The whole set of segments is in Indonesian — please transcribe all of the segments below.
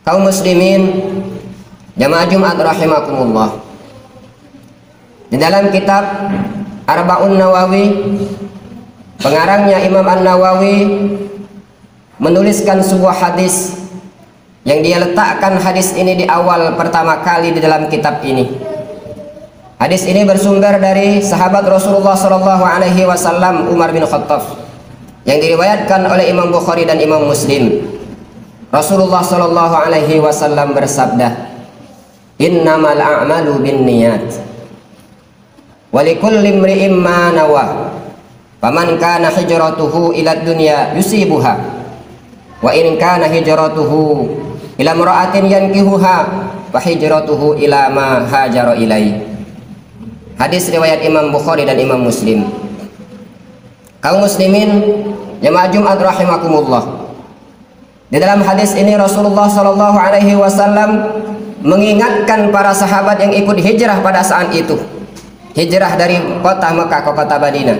Kaum muslimin jamaah Jumat rahimakumullah, di dalam kitab Arba'un Nawawi, pengarangnya Imam An-Nawawi menuliskan sebuah hadis yang dia letakkan hadis ini di awal pertama kali di dalam kitab ini. Hadis ini bersumber dari sahabat Rasulullah SAW Umar bin Khattab, yang diriwayatkan oleh Imam Bukhari dan Imam Muslim. Rasulullah SAW bersabda, "Innamal a'malu binniyat, walikulli imri'in ma nawa, faman kana hijratuhu ila dunya yusibuha, wa in kana hijratuhu ila imra'atin yankihuha, fa hijratuhu ila ma hajara ilaihi." Hadis riwayat Imam Bukhari dan Imam Muslim. Kaum muslimin jamaah Jumat rahimakumullah, di dalam hadis ini Rasulullah SAW mengingatkan para sahabat yang ikut hijrah pada saat itu, hijrah dari kota Mekah ke kota Madinah.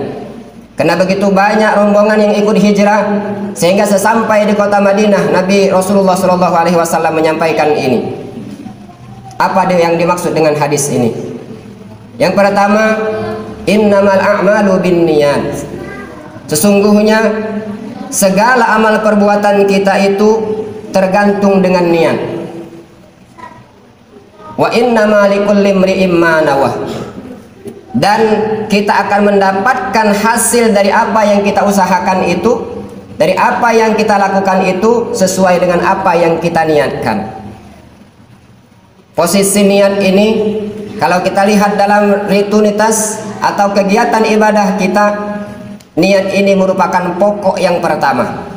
Karena begitu banyak rombongan yang ikut hijrah, sehingga sesampai di kota Madinah Nabi Rasulullah SAW menyampaikan ini. Apa yang dimaksud dengan hadis ini? Yang pertama, innamal a'malu binniyat. Sesungguhnya segala amal perbuatan kita itu tergantung dengan niat. Wa innama likulli imri'in ma nawah. Dan kita akan mendapatkan hasil dari apa yang kita usahakan itu, dari apa yang kita lakukan itu sesuai dengan apa yang kita niatkan. Posisi niat ini kalau kita lihat dalam rutinitas atau kegiatan ibadah kita, niat ini merupakan pokok yang pertama.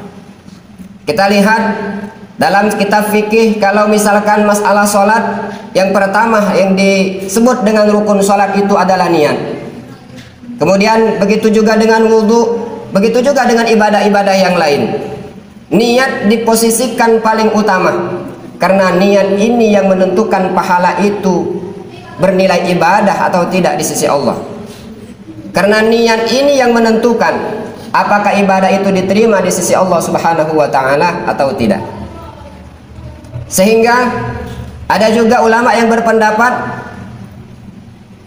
Kita lihat dalam kitab fikih, kalau misalkan masalah sholat, yang pertama yang disebut dengan rukun sholat itu adalah niat. Kemudian begitu juga dengan wudhu, begitu juga dengan ibadah-ibadah yang lain. Niat diposisikan paling utama, karena niat ini yang menentukan pahala itu bernilai ibadah atau tidak di sisi Allah. Karena niat ini yang menentukan apakah ibadah itu diterima di sisi Allah Subhanahu wa taala atau tidak. Sehingga ada juga ulama yang berpendapat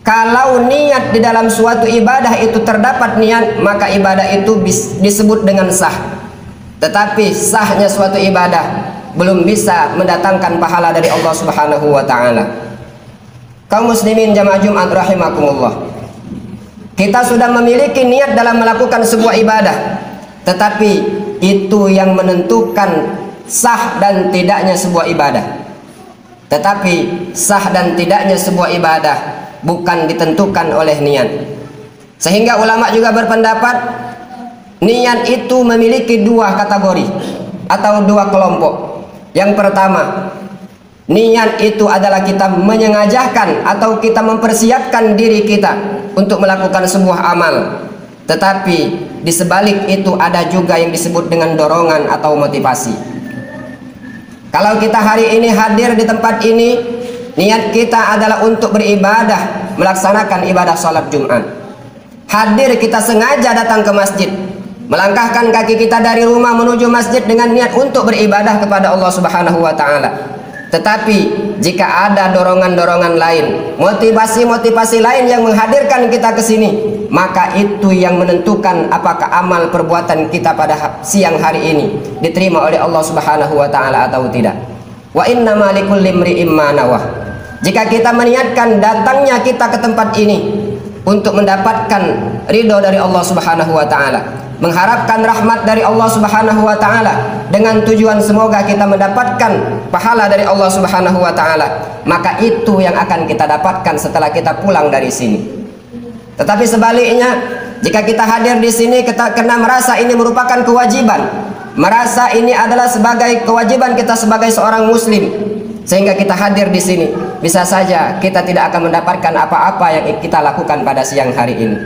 kalau niat di dalam suatu ibadah itu terdapat niat, maka ibadah itu disebut dengan sah. Tetapi sahnya suatu ibadah belum bisa mendatangkan pahala dari Allah Subhanahu wa taala. Kaum muslimin jamaah Jumat rahimakumullah, kita sudah memiliki niat dalam melakukan sebuah ibadah, tetapi itu yang menentukan sah dan tidaknya sebuah ibadah. Tetapi sah dan tidaknya sebuah ibadah bukan ditentukan oleh niat. Sehingga ulama juga berpendapat niat itu memiliki dua kategori atau dua kelompok. Yang pertama, niat itu adalah kita menyengajakan atau kita mempersiapkan diri kita untuk melakukan sebuah amal. Tetapi di sebalik itu ada juga yang disebut dengan dorongan atau motivasi. Kalau kita hari ini hadir di tempat ini, niat kita adalah untuk beribadah, melaksanakan ibadah sholat Jumat. Hadir kita sengaja datang ke masjid, melangkahkan kaki kita dari rumah menuju masjid dengan niat untuk beribadah kepada Allah Subhanahu wa taala. Tetapi jika ada dorongan-dorongan lain, motivasi-motivasi lain yang menghadirkan kita ke sini, maka itu yang menentukan apakah amal perbuatan kita pada siang hari ini diterima oleh Allah Subhanahu wa taala atau tidak. Wa innama likulli imri'in ma nawah. Jika kita meniatkan datangnya kita ke tempat ini untuk mendapatkan ridho dari Allah Subhanahu wa taala, mengharapkan rahmat dari Allah Subhanahu wa taala, dengan tujuan semoga kita mendapatkan pahala dari Allah Subhanahu wa taala, maka itu yang akan kita dapatkan setelah kita pulang dari sini. Tetapi sebaliknya, jika kita hadir di sini kita karena merasa ini merupakan kewajiban, merasa ini adalah sebagai kewajiban kita sebagai seorang muslim, sehingga kita hadir di sini, bisa saja kita tidak akan mendapatkan apa-apa yang kita lakukan pada siang hari ini.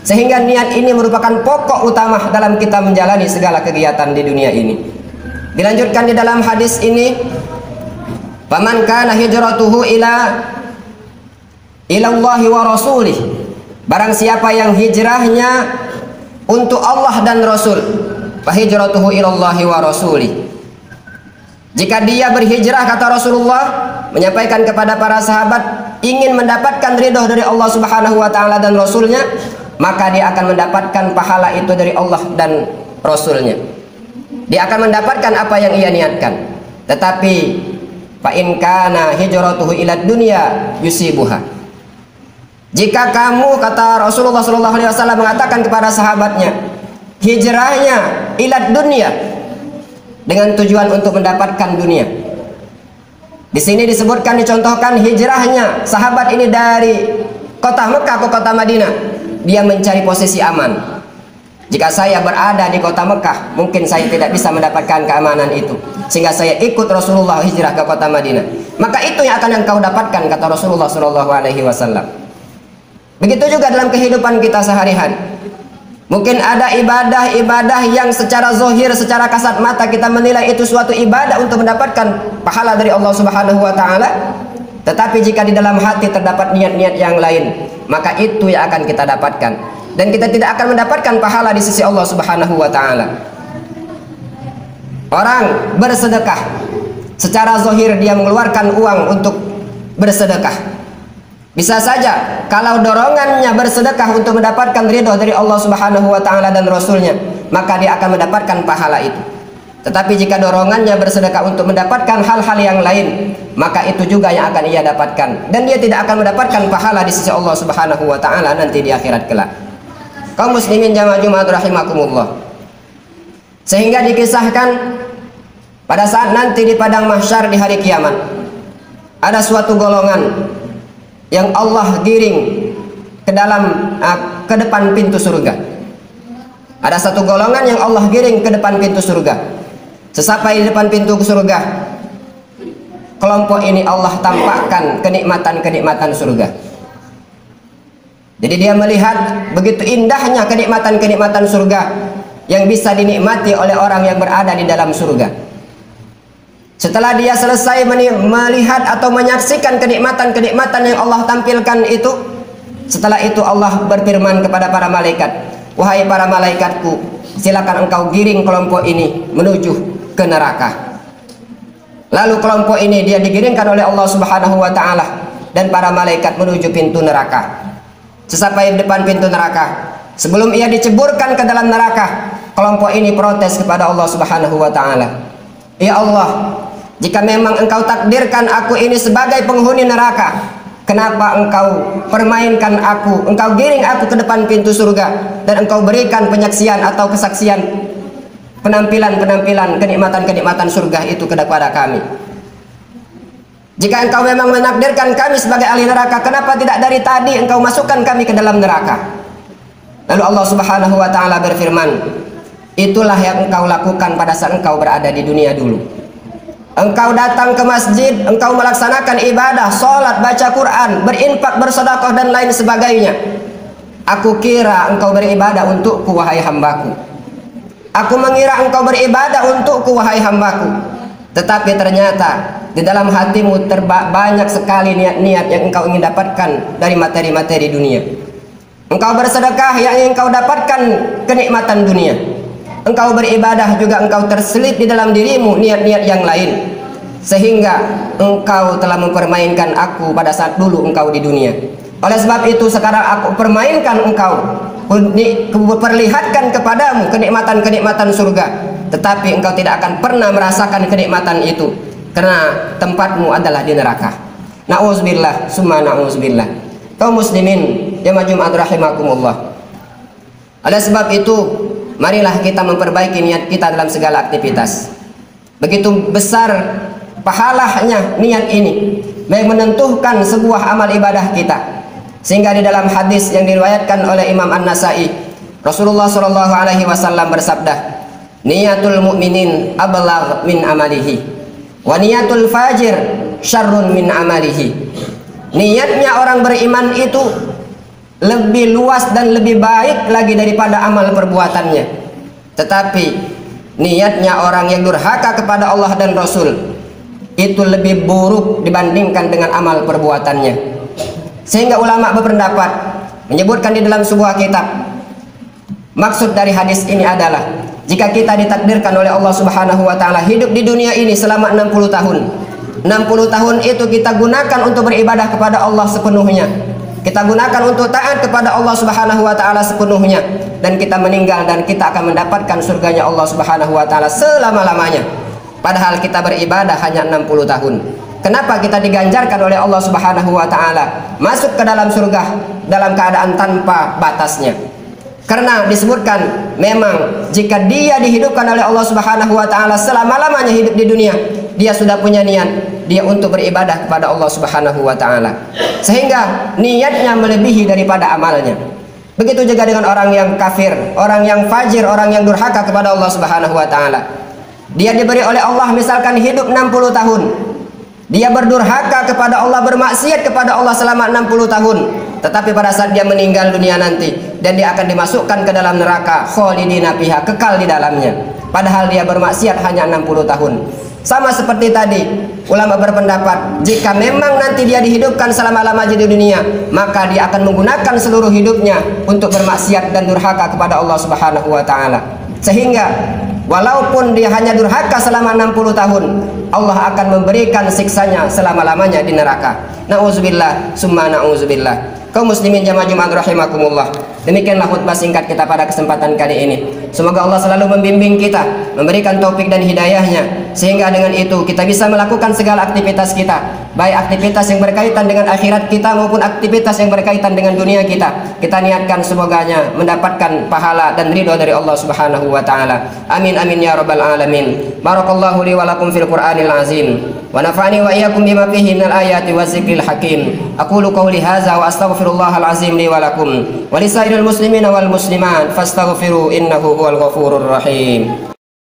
Sehingga niat ini merupakan pokok utama dalam kita menjalani segala kegiatan di dunia ini. Dilanjutkan di dalam hadis ini, faman kana hijratuhu ila Allahi wa rasulih. Barang siapa yang hijrahnya untuk Allah dan Rasul, fa hijratuhu ila Allahi wa rasulih. Jika dia berhijrah, kata Rasulullah, menyampaikan kepada para sahabat, ingin mendapatkan ridho dari Allah Subhanahu wa Ta'ala dan Rasulnya, maka dia akan mendapatkan pahala itu dari Allah dan Rasulnya. Dia akan mendapatkan apa yang ia niatkan. Tetapi fa in kana hijratuhu ilad dunya yusibuha. Jika kamu, kata Rasulullah SAW mengatakan kepada sahabatnya, hijrahnya ilad dunya, dengan tujuan untuk mendapatkan dunia. Di sini disebutkan, dicontohkan hijrahnya sahabat ini dari kota Mekah ke kota Madinah. Dia mencari posisi aman. Jika saya berada di kota Mekah, mungkin saya tidak bisa mendapatkan keamanan itu, sehingga saya ikut Rasulullah hijrah ke kota Madinah. Maka itu yang akan engkau dapatkan, kata Rasulullah SAW. Begitu juga dalam kehidupan kita sehari-hari. Mungkin ada ibadah-ibadah yang secara zahir, secara kasat mata kita menilai itu suatu ibadah untuk mendapatkan pahala dari Allah Subhanahu wa Ta'ala. Tetapi jika di dalam hati terdapat niat-niat yang lain, maka itu yang akan kita dapatkan, dan kita tidak akan mendapatkan pahala di sisi Allah Subhanahu wa Ta'ala. Orang bersedekah, secara zahir dia mengeluarkan uang untuk bersedekah. Bisa saja kalau dorongannya bersedekah untuk mendapatkan ridho dari Allah Subhanahu wa Ta'ala dan Rasulnya, maka dia akan mendapatkan pahala itu. Tetapi jika dorongannya bersedekah untuk mendapatkan hal-hal yang lain, maka itu juga yang akan ia dapatkan, dan dia tidak akan mendapatkan pahala di sisi Allah Subhanahu wa Ta'ala nanti di akhirat kelak. Kaum muslimin jamaah Jumat rahimakumullah. Sehingga dikisahkan pada saat nanti di padang mahsyar di hari kiamat, ada suatu golongan yang Allah giring ke depan pintu surga. Ada satu golongan yang Allah giring ke depan pintu surga. Sesampai di depan pintu surga, kelompok ini Allah tampakkan kenikmatan-kenikmatan surga. Jadi dia melihat begitu indahnya kenikmatan-kenikmatan surga yang bisa dinikmati oleh orang yang berada di dalam surga. Setelah dia selesai melihat atau menyaksikan kenikmatan-kenikmatan yang Allah tampilkan itu, setelah itu Allah berfirman kepada para malaikat, wahai para malaikatku, silakan engkau giring kelompok ini menuju ke neraka. Lalu kelompok ini dia digiringkan oleh Allah Subhanahu wa Ta'ala dan para malaikat menuju pintu neraka. Sesampai di depan pintu neraka, sebelum ia diceburkan ke dalam neraka, kelompok ini protes kepada Allah Subhanahu wa Ta'ala, ya Allah, jika memang engkau takdirkan aku ini sebagai penghuni neraka, kenapa engkau permainkan aku, engkau giring aku ke depan pintu surga, dan engkau berikan penyaksian atau kesaksian penampilan-penampilan kenikmatan-kenikmatan surga itu kepada kami? Jika engkau memang menakdirkan kami sebagai ahli neraka, kenapa tidak dari tadi engkau masukkan kami ke dalam neraka? Lalu Allah Subhanahu wa Ta'ala berfirman, itulah yang engkau lakukan pada saat engkau berada di dunia dulu. Engkau datang ke masjid, engkau melaksanakan ibadah, sholat, baca Quran, berinfak, bersedekah dan lain sebagainya. Aku kira engkau beribadah untukku, wahai hambaku. Aku mengira engkau beribadah untukku, wahai hambaku. Tetapi ternyata di dalam hatimu banyak sekali niat-niat yang engkau ingin dapatkan dari materi-materi dunia. Engkau bersedekah yang ingin engkau dapatkan kenikmatan dunia. Engkau beribadah juga engkau terselip di dalam dirimu niat-niat yang lain, sehingga engkau telah mempermainkan aku pada saat dulu engkau di dunia. Oleh sebab itu sekarang aku permainkan engkau, perlihatkan kepadamu kenikmatan-kenikmatan surga, tetapi engkau tidak akan pernah merasakan kenikmatan itu, karena tempatmu adalah di neraka. Na'udzubillah, summa na'udzubillah. Kaum muslimin jamaah Jumat rahimakumullah. Oleh sebab itu, marilah kita memperbaiki niat kita dalam segala aktivitas. Begitu besar pahalanya niat ini, baik menentukan sebuah amal ibadah kita. Sehingga di dalam hadis yang diriwayatkan oleh Imam An-Nasai, Rasulullah SAW bersabda, niatul mu'minin ablagh min amalihi, wa niatul fajir syarrun min amalihi. Niatnya orang beriman itu lebih luas dan lebih baik lagi daripada amal perbuatannya. Tetapi niatnya orang yang durhaka kepada Allah dan Rasul itu lebih buruk dibandingkan dengan amal perbuatannya. Sehingga ulama berpendapat menyebutkan di dalam sebuah kitab, maksud dari hadis ini adalah Jika kita ditakdirkan oleh Allah Subhanahu wa taala hidup di dunia ini selama 60 tahun. 60 tahun itu kita gunakan untuk beribadah kepada Allah sepenuhnya. Kita gunakan untuk taat kepada Allah Subhanahu wa taala sepenuhnya, dan kita meninggal dan kita akan mendapatkan surganya Allah Subhanahu wa taala selama-lamanya. Padahal kita beribadah hanya 60 tahun. Kenapa kita diganjarkan oleh Allah Subhanahu wa taala masuk ke dalam surga dalam keadaan tanpa batasnya? Karena disebutkan memang jika dia dihidupkan oleh Allah Subhanahu wa taala selama-lamanya hidup di dunia, dia sudah punya niat dia untuk beribadah kepada Allah Subhanahu wa taala, sehingga niatnya melebihi daripada amalnya. Begitu juga dengan orang yang kafir, orang yang fajir, orang yang durhaka kepada Allah Subhanahu wa taala. Dia diberi oleh Allah misalkan hidup 60 tahun. Dia berdurhaka kepada Allah, bermaksiat kepada Allah selama 60 tahun. Tetapi pada saat dia meninggal dunia nanti, dan dia akan dimasukkan ke dalam neraka, khalidina fiha, kekal di dalamnya. Padahal dia bermaksiat hanya 60 tahun. Sama seperti tadi, ulama berpendapat jika memang nanti dia dihidupkan selama-lamanya di dunia, maka dia akan menggunakan seluruh hidupnya untuk bermaksiat dan durhaka kepada Allah Subhanahu wa taala. Sehingga walaupun dia hanya durhaka selama 60 tahun, Allah akan memberikan siksanya selama-lamanya di neraka. Na'udzubillah, summa na'udzubillah. Kaum muslimin jamaah Jumat rahimakumullah. Demikianlah khutbah singkat kita pada kesempatan kali ini. Semoga Allah selalu membimbing kita, memberikan taufik dan hidayahnya, sehingga dengan itu kita bisa melakukan segala aktivitas kita, baik aktivitas yang berkaitan dengan akhirat kita maupun aktivitas yang berkaitan dengan dunia kita. Kita niatkan semoganya mendapatkan pahala dan ridho dari Allah Subhanahu wa taala. Amin amin ya rabbal alamin. Barakallahu li wa lakum fil Qur'anil azim. Wa nafa'ani wa iyyakum bima fihi minal ayati wadzikril hakim. Aqulu qawli hadza wa astaghfirullahal azim li wa lakum wa lisairil muslimina wal muslimat fastaghfiru innahu huwal ghafurur rahim.